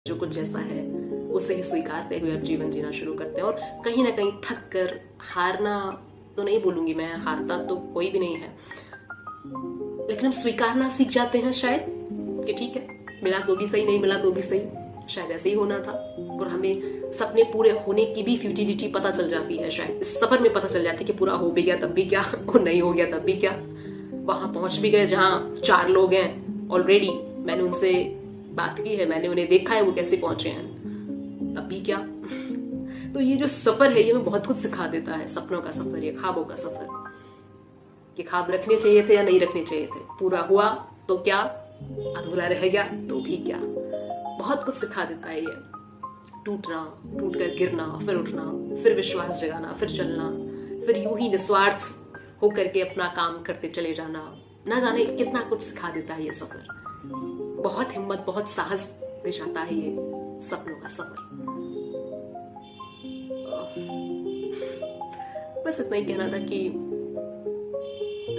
जो कुछ जैसा है उसे ही स्वीकारते हुए अब जीवन जीना शुरू करते हैं। और कहीं ना कहीं थक कर, हारना तो नहीं बोलूंगी मैं, हारता तो कोई भी नहीं है, लेकिन हम स्वीकारना सीख जाते हैं शायद कि ठीक है, मिला तो भी सही, नहीं मिला तो भी सही, शायद ऐसे ही होना था। और हमें सपने पूरे होने की भी फ्यूटिलिटी पता चल जाती है, शायद इस सफर में पता चल जाती है कि पूरा हो भी गया तब भी क्या, और नहीं हो गया तब भी क्या, वहां पहुंच भी गए जहां 4 लोग हैं ऑलरेडी, मैंने उनसे बात की है, मैंने उन्हें देखा है वो कैसे पहुंचे हैं, तब भी क्या। तो ये जो सफर है ये हमें बहुत कुछ सिखा देता है, सपनों का सफर, ये ख्वाबों का सफर, कि ख्वाब रखने चाहिए थे या नहीं रखने चाहिए थे, पूरा हुआ तो क्या, अधूरा रह गया तो भी क्या। बहुत कुछ सिखा देता है ये, टूटना, टूट कर गिरना, फिर उठना, फिर विश्वास जगाना, फिर चलना, फिर यूं ही निस्वार्थ होकर के अपना काम करते चले जाना। ना जाने कितना कुछ सिखा देता है ये सफर, बहुत हिम्मत, बहुत साहस दे जाता है ये सपनों का सफर। बस इतना ही कहना था कि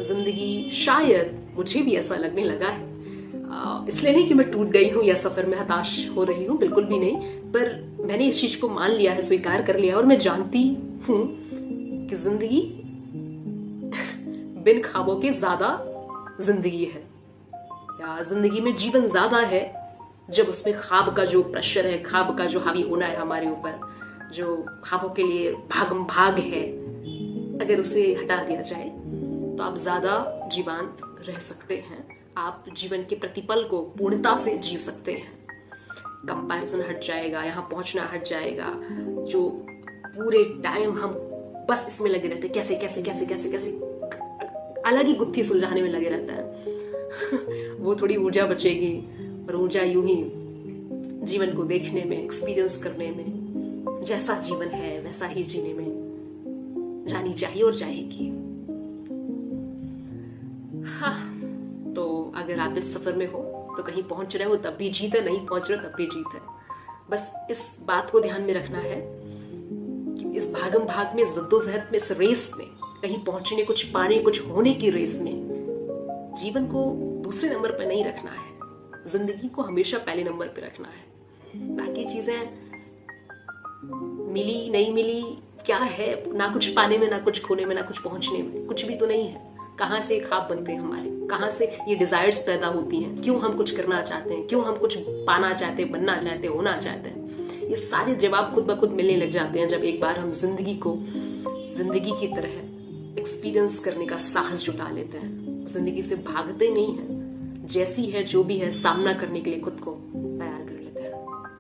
जिंदगी, शायद मुझे भी ऐसा लगने लगा है, इसलिए नहीं कि मैं टूट गई हूं या सफर में हताश हो रही हूं, बिल्कुल भी नहीं, पर मैंने इस चीज को मान लिया है, स्वीकार कर लिया, और मैं जानती हूं कि जिंदगी बिन ख्वाबों के ज्यादा जिंदगी है, या जिंदगी में जीवन ज्यादा है जब उसमें ख्वाब का जो प्रेशर है, ख्वाब का जो हावी होना है हमारे ऊपर, जो ख्वाबों के लिए भागम भाग है, अगर उसे हटा दिया जाए तो आप ज्यादा जीवंत रह सकते हैं, आप जीवन के प्रतिपल को पूर्णता से जी सकते हैं। कंपैरिजन हट जाएगा, यहाँ पहुंचना हट जाएगा, जो पूरे टाइम हम बस इसमें लगे रहते, कैसे कैसे कैसे कैसे कैसे, अलग ही गुत्थी सुलझाने में लगे रहता है वो थोड़ी ऊर्जा बचेगी, और ऊर्जा यूं ही जीवन को देखने में, एक्सपीरियंस करने में, जैसा जीवन है वैसा ही जीने में जानी चाहिए और जाएगी। हाँ, तो अगर आप इस सफर में हो तो कहीं पहुंच रहे हो तब भी जीत है, नहीं पहुंच रहे हो तब भी जीत है। बस इस बात को ध्यान में रखना है कि इस भागम भाग में, जद्दोजहद में, इस रेस में, कहीं पहुंचने, कुछ पाने, कुछ होने की रेस में जीवन को दूसरे नंबर पर नहीं रखना है, जिंदगी को हमेशा पहले नंबर पर रखना है। बाकी चीजें मिली नहीं मिली क्या है, ना कुछ पाने में, ना कुछ खोने में, ना कुछ पहुंचने में, कुछ भी तो नहीं है। कहाँ से ख्वाब बनते हैं हमारे, कहाँ से ये डिजायर्स पैदा होती हैं, क्यों हम कुछ करना चाहते हैं, क्यों हम कुछ पाना चाहते हैं, बनना चाहते हैं, होना चाहते हैं, ये सारे जवाब खुद ब खुद मिलने लग जाते हैं जब एक बार हम जिंदगी को जिंदगी की तरह एक्सपीरियंस करने का साहस जुटा लेते हैं। जिंदगी से भागते नहीं हैं, जैसी है जो भी है सामना करने के लिए खुद को